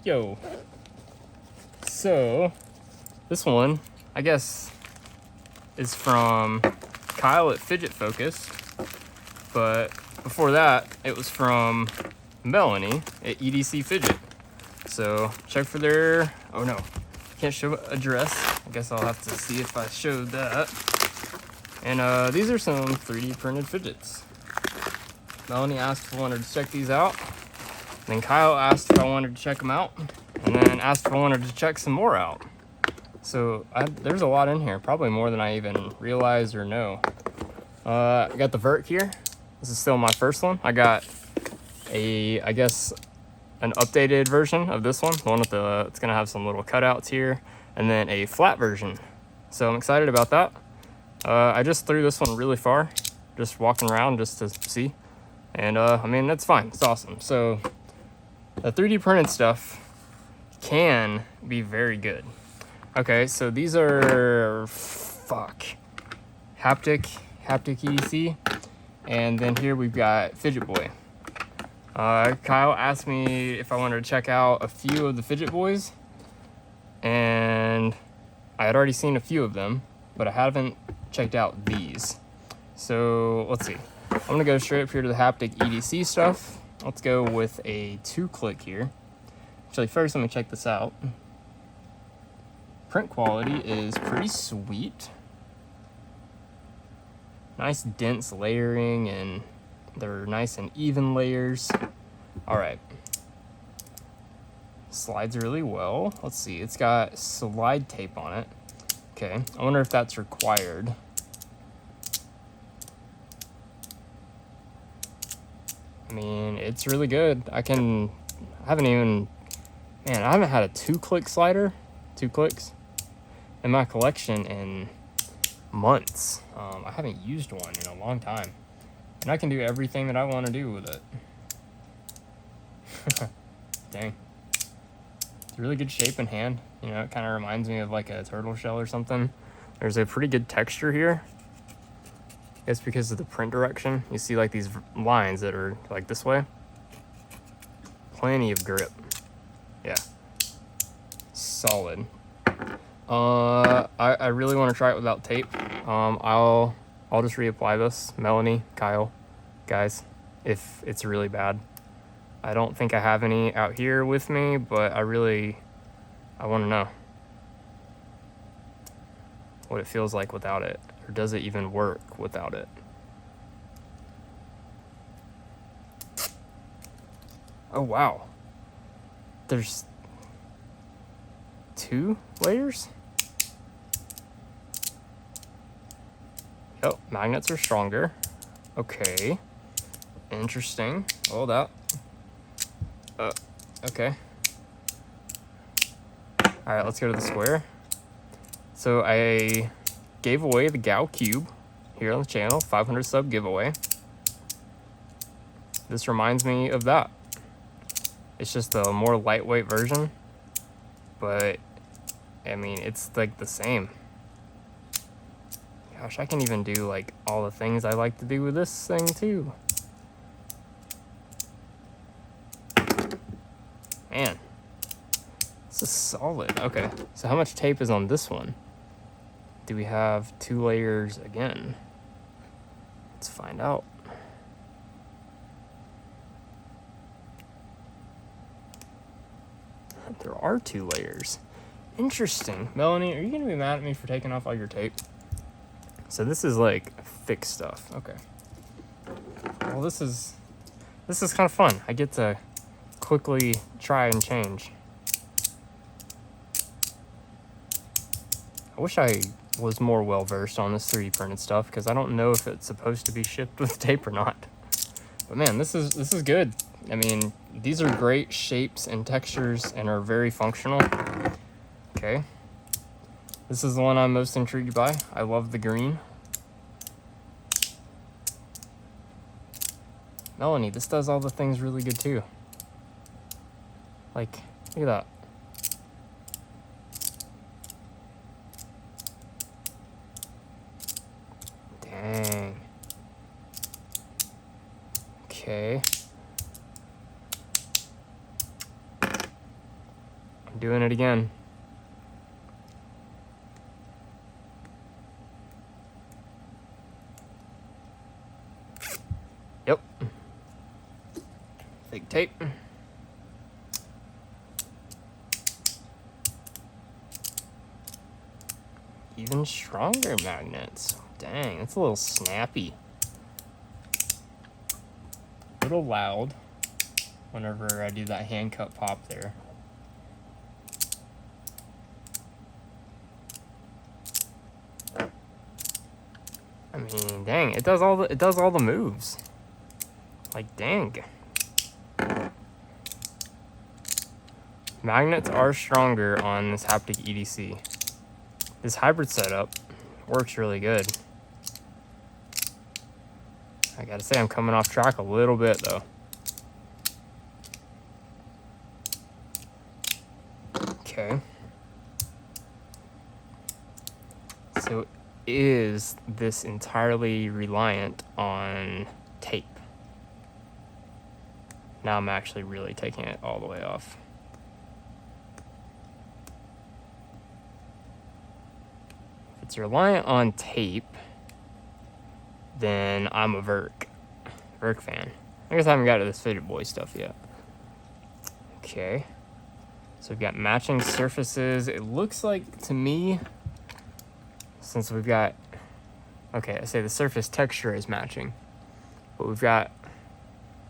Yo. So, this one, I guess, is from Kyle at Fidget Focus, but before that, it was from Melanie at EDC Fidget. So, check for their, oh no, can't show address. I guess I'll have to see if I showed that. And these are some 3D printed fidgets. Melanie asked if I wanted to check these out. Then Kyle asked if I wanted to check them out, and then asked if I wanted to check some more out. So there's a lot in here, probably more than I even realized or know. I got the vert here. This is still my first one. I got I guess, an updated version of this one. The one with the, it's gonna have some little cutouts here, and then a flat version. So I'm excited about that. I just threw this one really far, just walking around just to see. And I mean, that's fine, it's awesome. So the 3D printed stuff can be very good. Okay, so these are, HapticEDC. And then here we've got Fidget Boy. Kyle asked me if I wanted to check out a few of the Fidget Boys. And I had already seen a few of them, but I haven't checked out these. So let's see. I'm gonna go straight up here to the HapticEDC stuff. Let's go with a 2-click here. Actually, first let me check this out. Print quality is pretty sweet. Nice dense layering, and they're nice and even layers. All right. Slides really well. Let's see, it's got slide tape on it. Okay, I wonder if that's required. I mean, it's really good. I haven't had a 2-click slider, 2 clicks, in my collection in months. I haven't used one in a long time. And I can do everything that I want to do with it. Dang. It's a really good shape and hand. You know, it kind of reminds me of like a turtle shell or something. There's a pretty good texture here. It's because of the print direction. You see like these lines that are like this way. Plenty of grip. Yeah. Solid. I really want to try it without tape. I'll just reapply this. Melanie, Kyle, guys, if it's really bad. I don't think I have any out here with me, but I want to know what it feels like without it. Or does it even work without it? Oh, wow. There's 2 layers? Oh, magnets are stronger. Okay. Interesting. Hold up. Okay. All right, let's go to the square. So I gave away the Gao Cube here on the channel, 500 sub giveaway. This reminds me of that. It's just a more lightweight version, but I mean, it's like the same. Gosh, I can even do like all the things I like to do with this thing too. Man, this is solid. Okay, so how much tape is on this one? Do we have 2 layers again? Let's find out. There are 2 layers. Interesting. Melanie, are you gonna be mad at me for taking off all your tape? So this is like thick stuff. Okay. Well, this is kind of fun. I get to quickly try and change. I wish I was more well versed on this 3D printed stuff, because I don't know if it's supposed to be shipped with tape or not. But man, this is good. I mean, these are great shapes and textures and are very functional. Okay. This is the one I'm most intrigued by. I love the green. Melanie, this does all the things really good too. Like, look at that. Dang. Okay. Doing it again. Yep. Fake tape. Even stronger magnets. Dang, it's a little snappy. A little loud whenever I do that hand cut pop there. I mean, dang, it does all the moves. Like, dang. Magnets are stronger on this HapticEDC. This hybrid setup works really good. I gotta say, I'm coming off track a little bit though. Okay. So is this entirely reliant on tape? Now I'm actually really taking it all the way off. If it's reliant on tape, then I'm a Verk fan. I guess I haven't got to this Fidget Boy stuff yet. Okay. So we've got matching surfaces. It looks like, to me, since we've got, okay, I say the surface texture is matching, but we've got,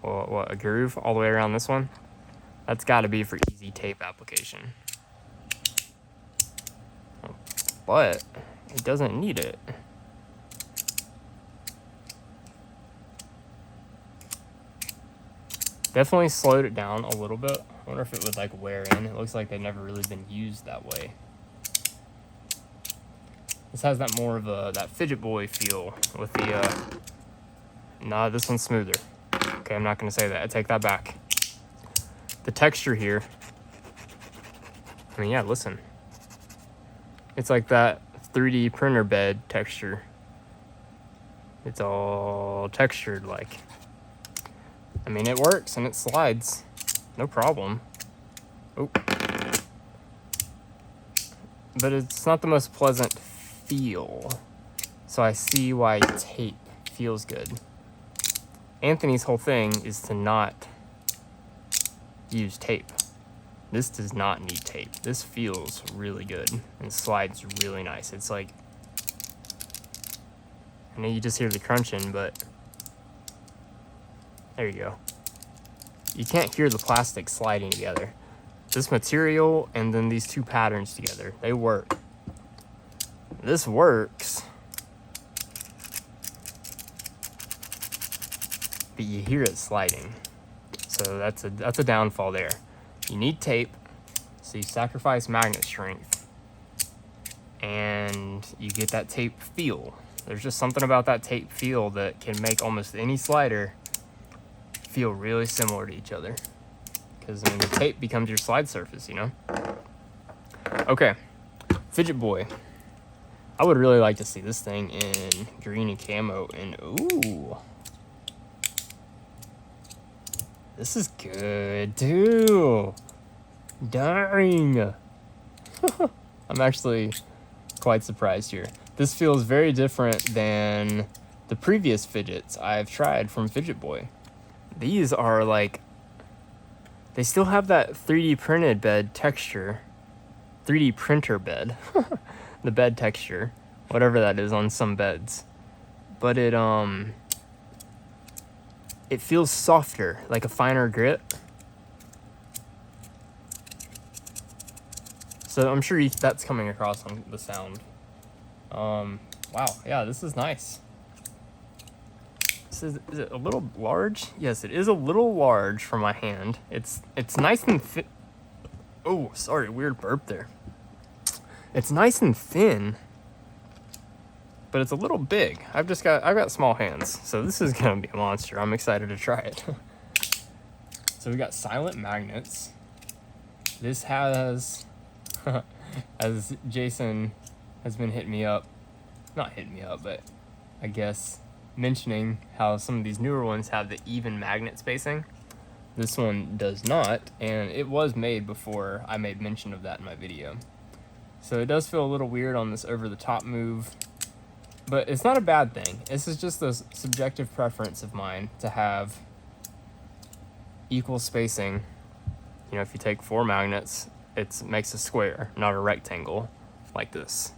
well, what, a groove all the way around this one? That's got to be for easy tape application. But it doesn't need it. Definitely slowed it down a little bit. I wonder if it would like wear in. It looks like they've never really been used that way. This has that more of that Fidget Boy feel with the, nah, this one's smoother. Okay, I'm not gonna say that, I take that back. The texture here, I mean, yeah, listen. It's like that 3D printer bed texture. It's all textured like. I mean, it works and it slides, no problem. Oh. But it's not the most pleasant feel. So I see why tape feels good. Anthony's whole thing is to not use tape. This does not need tape. This feels really good and slides really nice. It's like, I know you just hear the crunching, but there you go. You can't hear the plastic sliding together. This material and then these two patterns together, they work. This works, but you hear it sliding. So that's a downfall there. You need tape, so you sacrifice magnet strength, and you get that tape feel. There's just something about that tape feel that can make almost any slider feel really similar to each other. Because, I mean, the tape becomes your slide surface, you know? Okay, Fidget Boy. I would really like to see this thing in green and camo, and ooh. This is good, too. Dang. I'm actually quite surprised here. This feels very different than the previous fidgets I've tried from Fidget Boy. These are like, they still have that 3D printed bed texture. 3D printer bed. The bed texture. Whatever that is on some beds. But it feels softer, like a finer grit. So I'm sure that's coming across on the sound. Wow, yeah, this is nice. Is it a little large? Yes, it is a little large for my hand. It's nice and thin. Oh, sorry, weird burp there. It's nice and thin, but it's a little big. I've got small hands, so this is gonna be a monster. I'm excited to try it. So we got silent magnets. This has, as Jason has been not hitting me up, but I guess mentioning how some of these newer ones have the even magnet spacing. This one does not, and it was made before I made mention of that in my video. So it does feel a little weird on this over-the-top move, but it's not a bad thing. This is just a subjective preference of mine to have equal spacing. You know, if you take 4 magnets, it makes a square, not a rectangle like this.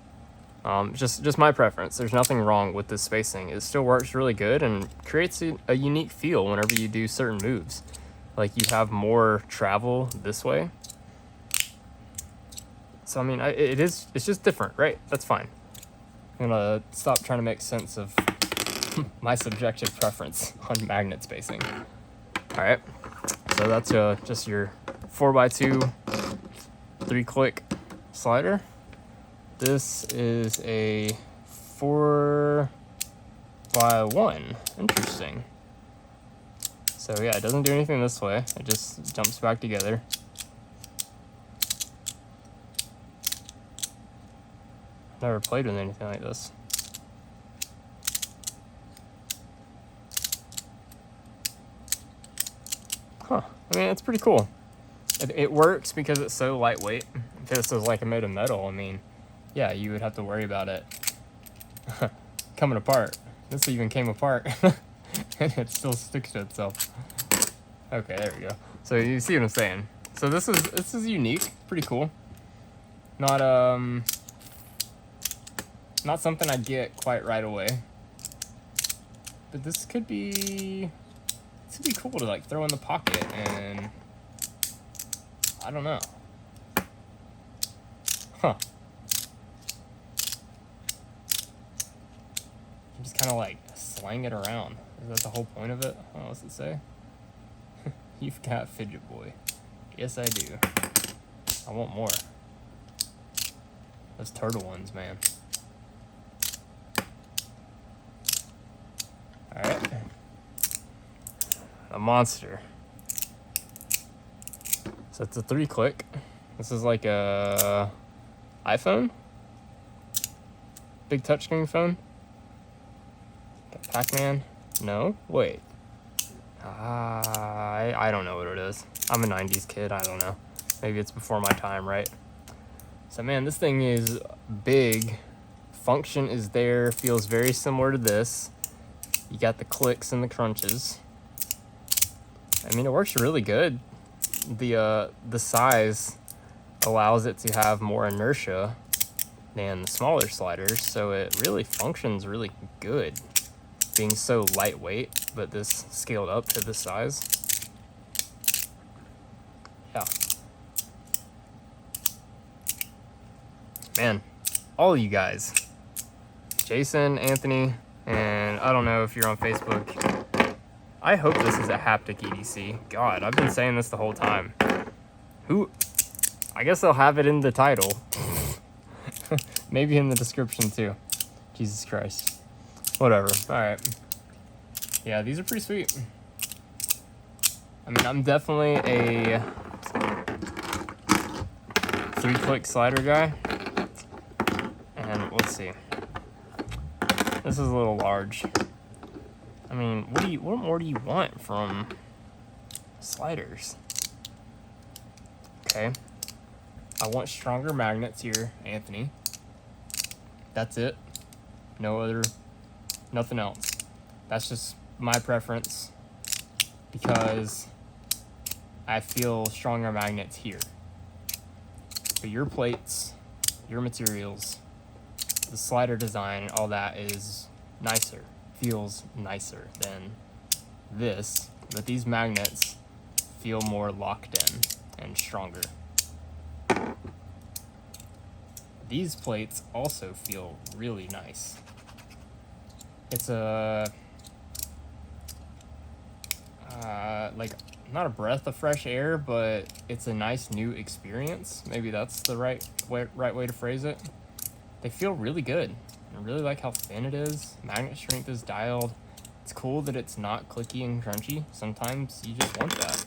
Just my preference. There's nothing wrong with this spacing. It still works really good and creates a unique feel whenever you do certain moves. Like you have more travel this way. So I mean, it's just different, right? That's fine. I'm gonna stop trying to make sense of my subjective preference on magnet spacing. All right, so that's just your 4x2 3-click slider. This is a 4x1. Interesting. So yeah, it doesn't do anything this way. It just jumps back together. Never played with anything like this. Huh. I mean, it's pretty cool. It works because it's so lightweight. If this was like made of metal, I mean, yeah, you would have to worry about it coming apart. This even came apart. And it still sticks to itself. Okay, there we go. So you see what I'm saying. So this is unique, pretty cool. Not something I'd get quite right away. But this could be cool to like throw in the pocket, and I don't know. Huh. You just kind of like slang it around. Is that the whole point of it? Oh, what's it say? You've got Fidget Boy. Yes, I do. I want more. Those turtle ones, man. Alright. A monster. So it's a 3-click. This is like a iPhone? Big touchscreen phone? Pac-Man? No? Wait. I don't know what it is. I'm a 90s kid, I don't know. Maybe it's before my time, right? So man, this thing is big. Function is there, feels very similar to this. You got the clicks and the crunches. I mean, it works really good. The size allows it to have more inertia than the smaller sliders, so it really functions really good. Being so lightweight, but this scaled up to this size. Yeah. Man, all of you guys. Jason, Anthony, and I don't know if you're on Facebook. I hope this is a HapticEDC. God, I've been saying this the whole time. I guess I'll have it in the title. Maybe in the description too. Jesus Christ. Whatever. Alright. Yeah, these are pretty sweet. I mean, I'm definitely a 3-click slider guy. And let's see. This is a little large. I mean, what more do you want from sliders? Okay. I want stronger magnets here, Anthony. That's it. Nothing else. That's just my preference because I feel stronger magnets here. But your plates, your materials, the slider design, all that is nicer, feels nicer than this, but these magnets feel more locked in and stronger. These plates also feel really nice. It's a like not a breath of fresh air, but it's a nice new experience. Maybe that's the right way to phrase it. They feel really good. I really like how thin it is. Magnet strength is dialed. It's cool that it's not clicky and crunchy. Sometimes you just want that.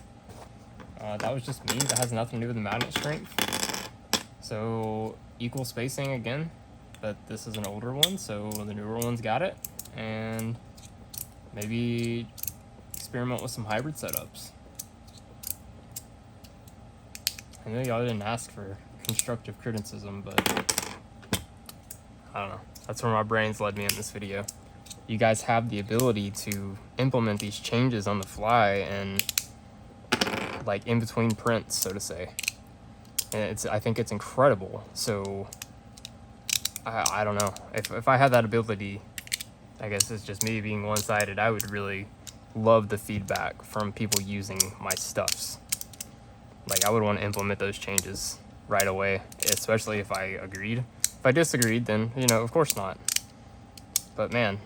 That was just me. That has nothing to do with the magnet strength. So equal spacing again, but this is an older one, so the newer one's got it. And maybe experiment with some hybrid setups. I know y'all didn't ask for constructive criticism, but I don't know. That's where my brains led me in this video. You guys have the ability to implement these changes on the fly and like in between prints, so to say. And I think it's incredible. So I don't know. If I had that ability, I guess it's just me being one-sided, I would really love the feedback from people using my stuffs. Like, I would want to implement those changes right away, especially if I agreed. If I disagreed, then, you know, of course not. But man,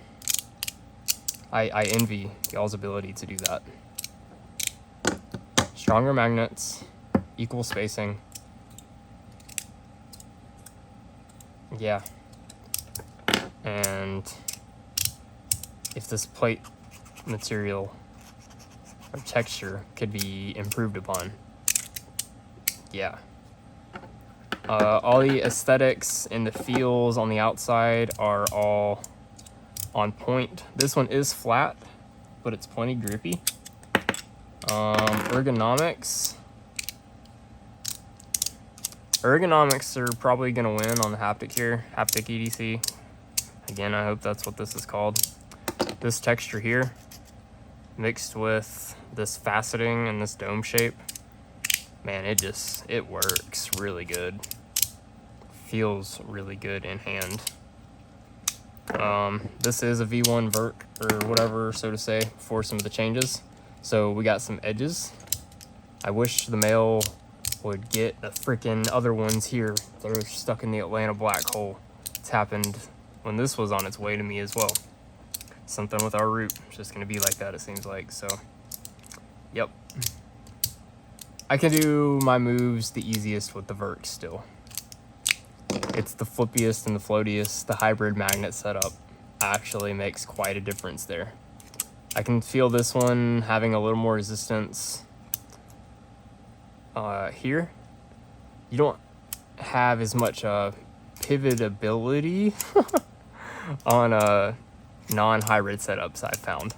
I envy y'all's ability to do that. Stronger magnets, equal spacing. Yeah. And if this plate material or texture could be improved upon, yeah. All the aesthetics and the feels on the outside are all on point. This one is flat, but it's plenty grippy. Ergonomics are probably gonna win on the haptic here, HapticEDC. Again, I hope that's what this is called. This texture here, mixed with this faceting and this dome shape, man, it works really good. Feels really good in hand. This is a V1 vert or whatever, so to say, for some of the changes. So we got some edges. I wish the male would get the freaking other ones here that are stuck in the Atlanta black hole. It's happened when this was on its way to me as well. Something with our root, it's just gonna be like that, it seems like. So, yep. I can do my moves the easiest with the vert still. It's the flippiest and the floatiest. The hybrid magnet setup actually makes quite a difference there. I can feel this one having a little more resistance here. You don't have as much pivotability on non-hybrid setups, I've found.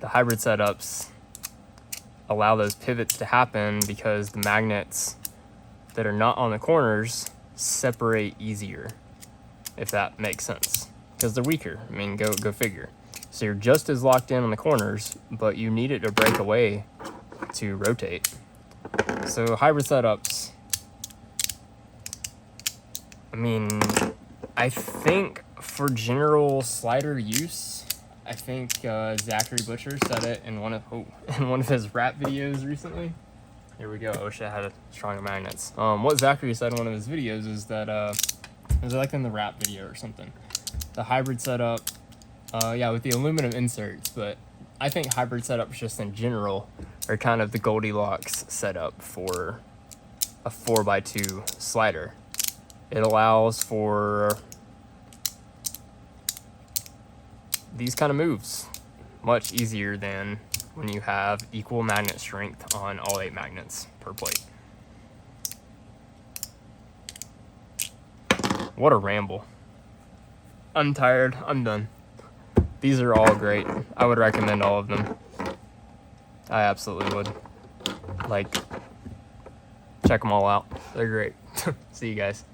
The hybrid setups allow those pivots to happen because the magnets that are not on the corners separate easier, if that makes sense, because they're weaker. I mean, go figure. So you're just as locked in on the corners, but you need it to break away to rotate. So hybrid setups, I mean, I think for general slider use, I think Zachary Butcher said it in one of his rap videos recently. Here we go. I wish I had stronger magnets. What Zachary said in one of his videos is that it was like in the rap video or something. The hybrid setup, yeah, with the aluminum inserts, but I think hybrid setups just in general are kind of the Goldilocks setup for a 4x2 slider. It allows for these kind of moves much easier than when you have equal magnet strength on all 8 magnets per plate. What a ramble. I'm tired. I'm done. These are all great. I would recommend all of them. I absolutely would. Like, check them all out. They're great. See you guys.